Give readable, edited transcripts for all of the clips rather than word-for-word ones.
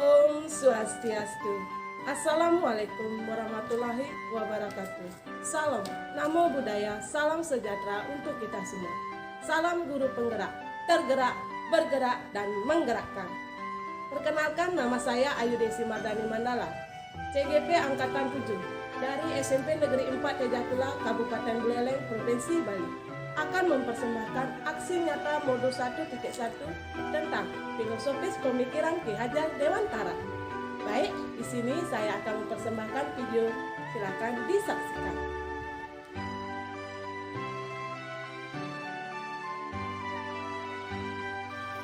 Om Swastiastu. Assalamualaikum warahmatullahi wabarakatuh. Salam, namo buddhaya, salam sejahtera untuk kita semua. Salam guru penggerak, tergerak, bergerak, dan menggerakkan. Perkenalkan, nama saya Ayu Desi Mardani Mandala, CGP Angkatan 7, dari SMP Negeri 4 Tejatula, Kabupaten Buleleng, Provinsi Bali, akan mempersembahkan aksi nyata modul 1.1 tentang filosofis pemikiran Ki Hajar Dewantara. Baik, di sini saya akan mempersembahkan video, silakan disaksikan.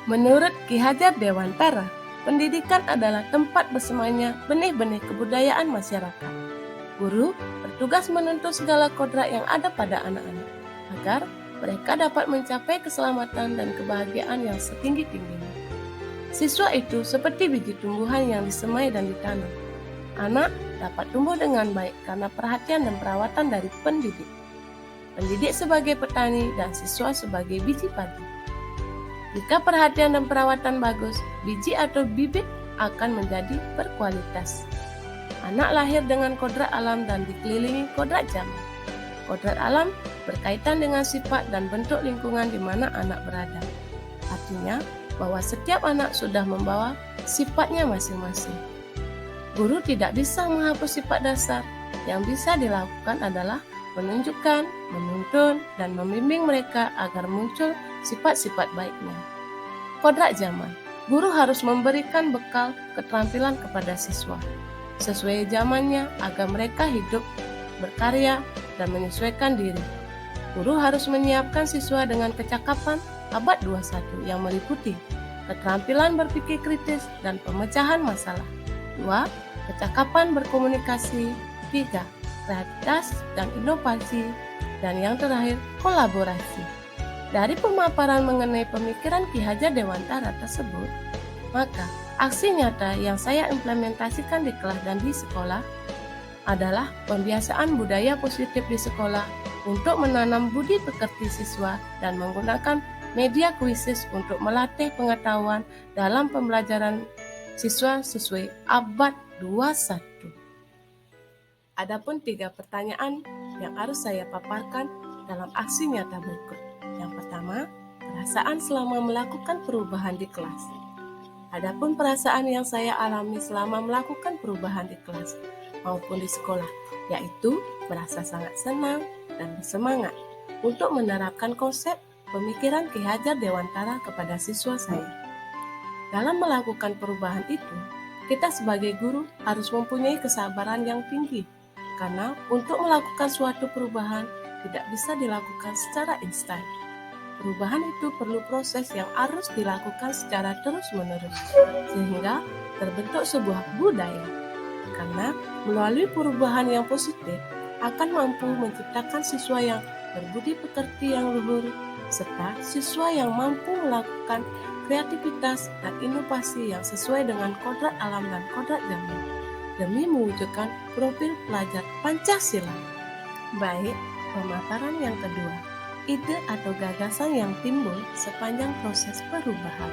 Menurut Ki Hajar Dewantara, pendidikan adalah tempat bersemayamnya benih-benih kebudayaan masyarakat. Guru bertugas menuntut segala kodrat yang ada pada anak-anak, agar mereka dapat mencapai keselamatan dan kebahagiaan yang setinggi-tingginya. Siswa itu seperti biji tumbuhan yang disemai dan ditanam. Anak dapat tumbuh dengan baik karena perhatian dan perawatan dari pendidik. Pendidik sebagai petani dan siswa sebagai biji padi. Jika perhatian dan perawatan bagus, biji atau bibit akan menjadi berkualitas. Anak lahir dengan kodrat alam dan dikelilingi kodrat zaman. Kodrat alam berkaitan dengan sifat dan bentuk lingkungan di mana anak berada. Artinya bahwa setiap anak sudah membawa sifatnya masing-masing. Guru tidak bisa menghapus sifat dasar. Yang bisa dilakukan adalah menunjukkan, menuntun, dan membimbing mereka agar muncul sifat-sifat baiknya. Kodrat zaman, guru harus memberikan bekal keterampilan kepada siswa sesuai zamannya agar mereka hidup, berkarya, dan menyesuaikan diri. Guru harus menyiapkan siswa dengan kecakapan abad 21 yang meliputi keterampilan berpikir kritis dan pemecahan masalah. 2. Kecakapan berkomunikasi. 3. Kreativitas dan inovasi. Dan yang terakhir, kolaborasi. Dari pemaparan mengenai pemikiran Ki Hajar Dewantara tersebut, maka aksi nyata yang saya implementasikan di kelas dan di sekolah adalah pembiasaan budaya positif di sekolah untuk menanam budi pekerti siswa dan menggunakan media kuisis untuk melatih pengetahuan dalam pembelajaran siswa sesuai abad 21. Adapun 3 pertanyaan yang harus saya paparkan dalam aksi nyata berikut. Yang pertama, perasaan selama melakukan perubahan di kelas. Adapun perasaan yang saya alami selama melakukan perubahan di kelas maupun di sekolah, yaitu merasa sangat senang dan bersemangat untuk menerapkan konsep pemikiran Ki Hajar Dewantara kepada siswa saya. Dalam melakukan perubahan itu, kita sebagai guru harus mempunyai kesabaran yang tinggi, karena untuk melakukan suatu perubahan tidak bisa dilakukan secara instan. Perubahan itu perlu proses yang harus dilakukan secara terus-menerus, sehingga terbentuk sebuah budaya. Karena melalui perubahan yang positif akan mampu menciptakan siswa yang berbudi pekerti yang luhur, serta siswa yang mampu melakukan kreativitas dan inovasi yang sesuai dengan kodrat alam dan kodrat zaman, demi mewujudkan profil pelajar Pancasila. Baik, pemaparan yang kedua, ide atau gagasan yang timbul sepanjang proses perubahan.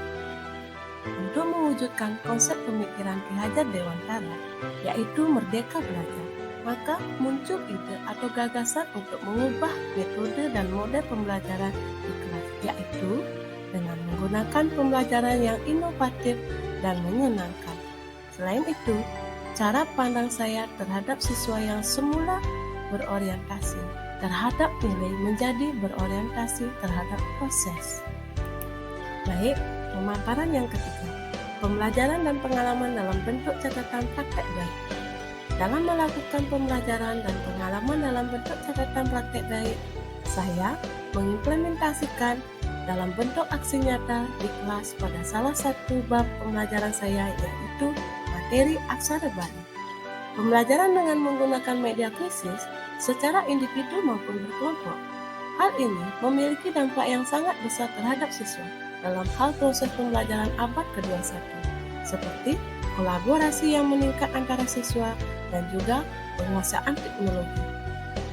Untuk mewujudkan konsep pemikiran Ki Hajar Dewantara, yaitu merdeka belajar, maka muncul ide atau gagasan untuk mengubah metode dan model pembelajaran di kelas, yaitu dengan menggunakan pembelajaran yang inovatif dan menyenangkan. Selain itu, cara pandang saya terhadap siswa yang semula berorientasi terhadap nilai menjadi berorientasi terhadap proses. Baik, pemaparan yang ketiga, pembelajaran dan pengalaman dalam bentuk catatan praktek baik. Dalam melakukan pembelajaran dan pengalaman dalam bentuk catatan praktek baik, saya mengimplementasikan dalam bentuk aksi nyata di kelas pada salah satu bab pembelajaran saya, yaitu materi aksara Bali. Pembelajaran dengan menggunakan media kuisis secara individu maupun berkelompok. Hal ini memiliki dampak yang sangat besar terhadap siswa dalam hal proses pembelajaran abad ke-21, seperti kolaborasi yang meningkat antara siswa dan juga penguasaan teknologi.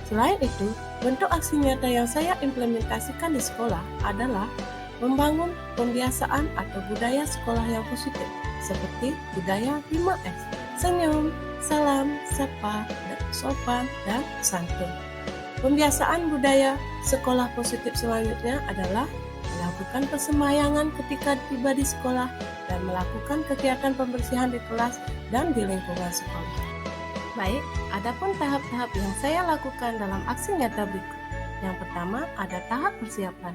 Selain itu, bentuk aksi nyata yang saya implementasikan di sekolah adalah membangun pembiasaan atau budaya sekolah yang positif, seperti budaya 5S, senyum, salam, sapa, sopan, dan santun. Pembiasaan budaya sekolah positif selanjutnya adalah melakukan persembahyangan ketika tiba di sekolah dan melakukan kegiatan pembersihan di kelas dan di lingkungan sekolah. Baik, adapun tahap-tahap yang saya lakukan dalam aksi nyata berikut. Yang pertama, ada tahap persiapan.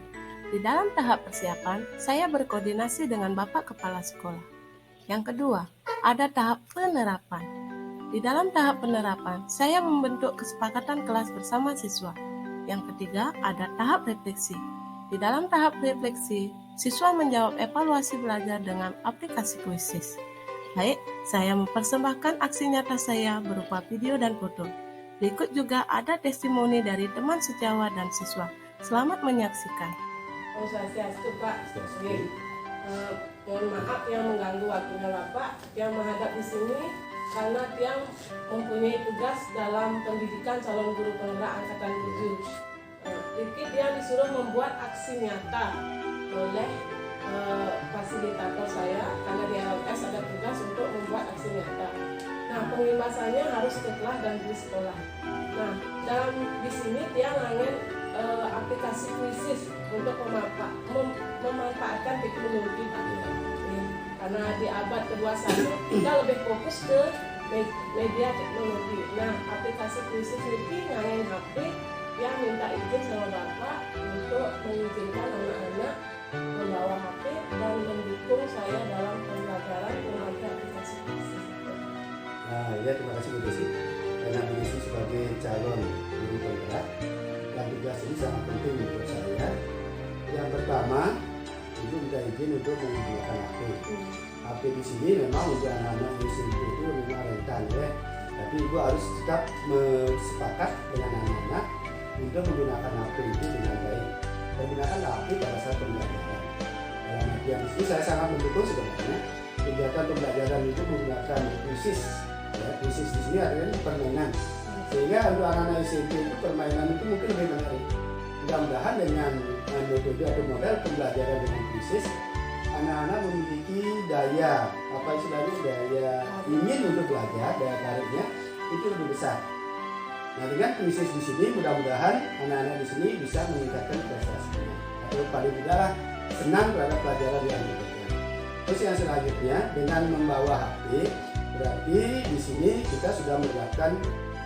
Di dalam tahap persiapan, saya berkoordinasi dengan Bapak Kepala Sekolah. Yang kedua, ada tahap penerapan. Di dalam tahap penerapan, saya membentuk kesepakatan kelas bersama siswa. Yang ketiga, ada tahap refleksi. Di dalam tahap refleksi, siswa menjawab evaluasi belajar dengan aplikasi kuisis. Baik, saya mempersembahkan aksi nyata saya berupa video dan foto. Berikut juga ada testimoni dari teman sejawat dan siswa. Selamat menyaksikan. Om Swastiastu, Pak. Mohon maaf yang mengganggu waktunya Bapak yang menghadap di sini karena Tiang mempunyai tugas dalam pendidikan calon guru penggerak angkatan 7. Rifki Tiang disuruh membuat aksi nyata oleh fasilitator saya karena di LMS ada tugas untuk membuat aksi nyata. Nah, penglimasannya harus setelah dan di sekolah. Nah, dalam di sini Tiang angin aplikasi kuisis untuk memanfaatkan teknologi, Pak. Karena di abad ke-21 kita lebih fokus ke media teknologi. Nah, aplikasi kuisis ini ngangin HP yang minta izin sama Bapak untuk mengizinkan anak-anak membawa HP dan mendukung saya dalam pembelajaran memakai aplikasi kuisis. Nah, ya, terima kasih Bu Desi. Karena Bu Desi sebagai calon guru penggerak, dan tugas ini sangat penting untuk saya. Yang pertama, Ibu minta izin untuk menggunakan HP. HP di sini memang untuk anak-anak di sini itu memang rentan ya. Tapi Ibu harus tetap sepakat dengan anak-anak untuk menggunakan HP itu dengan baik. Menggunakan HP pada saat pembelajaran. Dalam artian di sini saya sangat mendukung sebenarnya kegiatan pembelajaran itu menggunakan kuisis. Ya, kuisis di sini adalah permainan. Sehingga untuk anak-anak SMP itu permainan itu mungkin lebih menarik. Mudah-mudahan dengan metode atau model pembelajaran dengan kuisis, anak-anak memiliki daya, apa istilahnya, daya ingin untuk belajar, daya tariknya itu lebih besar. Nah, dengan kuisis di sini mudah-mudahan anak-anak di sini bisa meningkatkan prestasinya atau paling tidaklah senang terhadap pelajaran yang diberikan. Terus yang selanjutnya dengan membawa HP, berarti di sini kita sudah menerapkan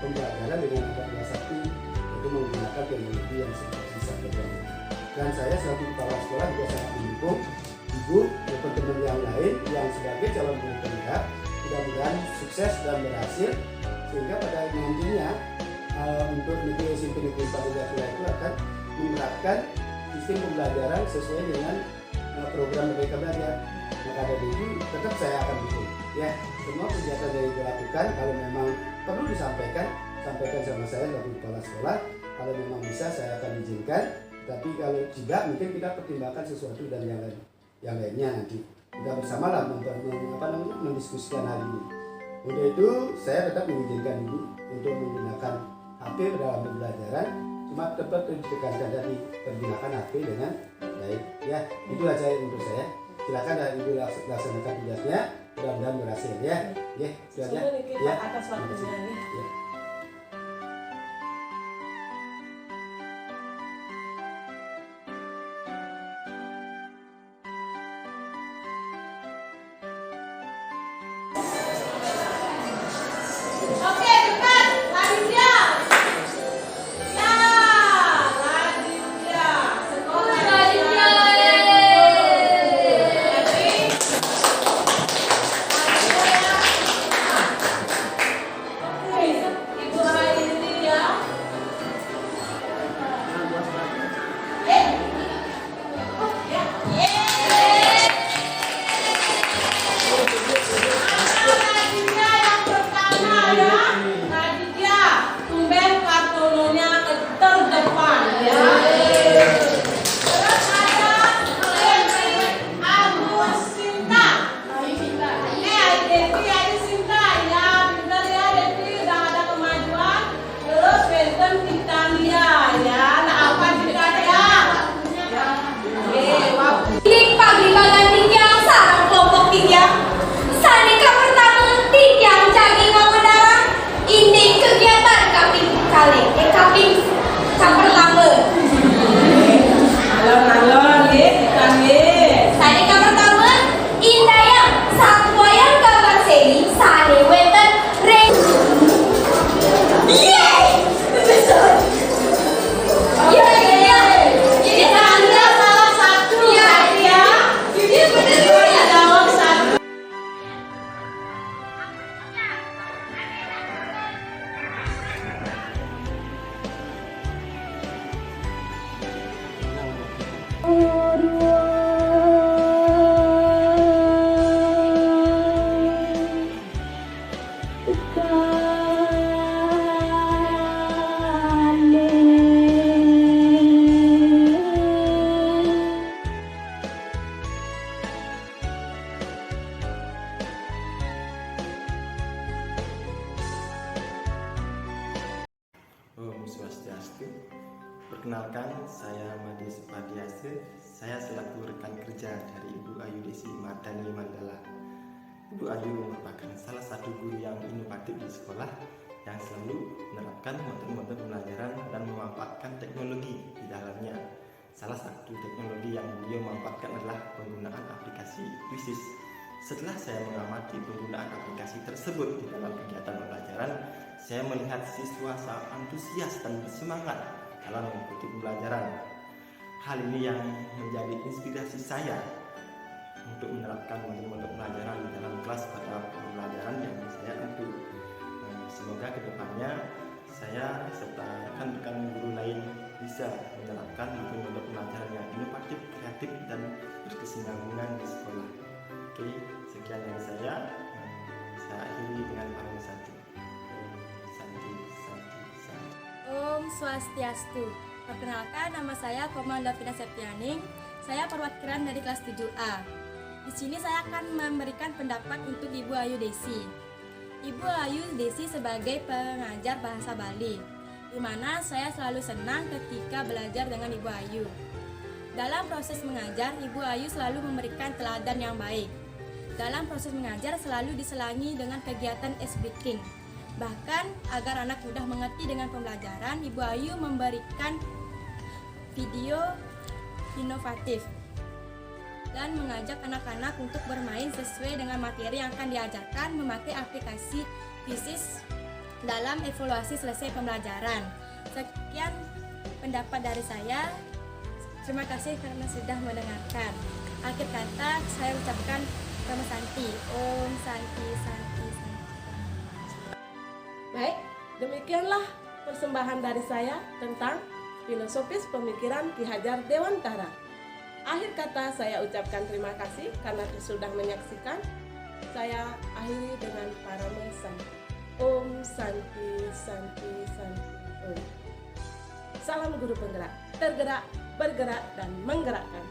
pembelajaran dengan angka kelas 1 yaitu menggunakan teknologi yang seperti disampaikan. Dan saya selaku kepala sekolah juga sangat mendukung Ibu dan teman-teman yang lain yang sebagai calon guru penggerak mudah-mudahan sukses dan berhasil sehingga pada nantinya untuk negeri SMP Negeri 4 itu akan menerapkan sistem pembelajaran sesuai dengan program Merdeka Belajar. Maka dari itu tetap saya akan dukung. Ya, semua kegiatan yang dilakukan kalau memang perlu disampaikan, sampaikan sama saya selaku kepala sekolah. Kalau memang bisa saya akan izinkan. Tapi kalau tidak mungkin kita pertimbangkan sesuatu dan yang lainnya nanti. Kita bersama lah mendiskusikan hari ini. Untuk itu saya tetap mengizinkan Ibu untuk menggunakan HP dalam pembelajaran. Cuma tetap ditekankan tadi pergunakan HP dengan baik. Ya, itu aja untuk saya. Silakan Ibu laksanakan tugasnya. Mudah-mudahan berhasil ya. Ya, itu aja. Ya, atas waktunya ya. Om Swastiastu. Perkenalkan, saya Madi Supadiase. Saya selaku rekan kerja dari Ibu Ayu Desi Mardani Mandala. Ibu Ayu merupakan salah satu guru yang inovatif di sekolah yang selalu menerapkan metode-metode pembelajaran dan memanfaatkan teknologi di dalamnya. Salah satu teknologi yang beliau manfaatkan adalah penggunaan aplikasi Quizzes. Setelah saya mengamati penggunaan aplikasi tersebut di dalam kegiatan pembelajaran, saya melihat siswa sangat antusias dan bersemangat dalam mengikuti pembelajaran. Hal ini yang menjadi inspirasi saya untuk menerapkan metode pembelajaran di dalam kelas pada pembelajaran yang saya ambil. Semoga kedepannya saya serta rekan-rekan guru lain bisa menerapkan metode pembelajaran yang inovatif, kreatif, dan berkesinambungan di sekolah. Oke, sekian dari saya. Saya akhiri dengan paling satu. Santi. Om Swastiastu. Perkenalkan, nama saya Komanda Vina Septianing. Saya perwakilan dari kelas 7A. Di sini saya akan memberikan pendapat untuk Ibu Ayu Desi. Ibu Ayu Desi sebagai pengajar bahasa Bali, di mana saya selalu senang ketika belajar dengan Ibu Ayu. Dalam proses mengajar, Ibu Ayu selalu memberikan teladan yang baik. Dalam proses mengajar selalu diselangi dengan kegiatan ice breaking. Bahkan agar anak mudah mengerti dengan pembelajaran, Ibu Ayu memberikan video inovatif dan mengajak anak-anak untuk bermain sesuai dengan materi yang akan diajarkan memakai aplikasi Quizzes dalam evaluasi selesai pembelajaran. Sekian pendapat dari saya. Terima kasih karena sudah mendengarkan. Akhir kata saya ucapkan Nama Santi. Om Santi. Baik, demikianlah persembahan dari saya tentang filosofis pemikiran Ki Hajar Dewantara. Akhir kata saya ucapkan terima kasih karena sudah menyaksikan. Saya akhiri dengan parame santi. Om Santi. Om. Salam guru penggerak, tergerak, bergerak, dan menggerakkan.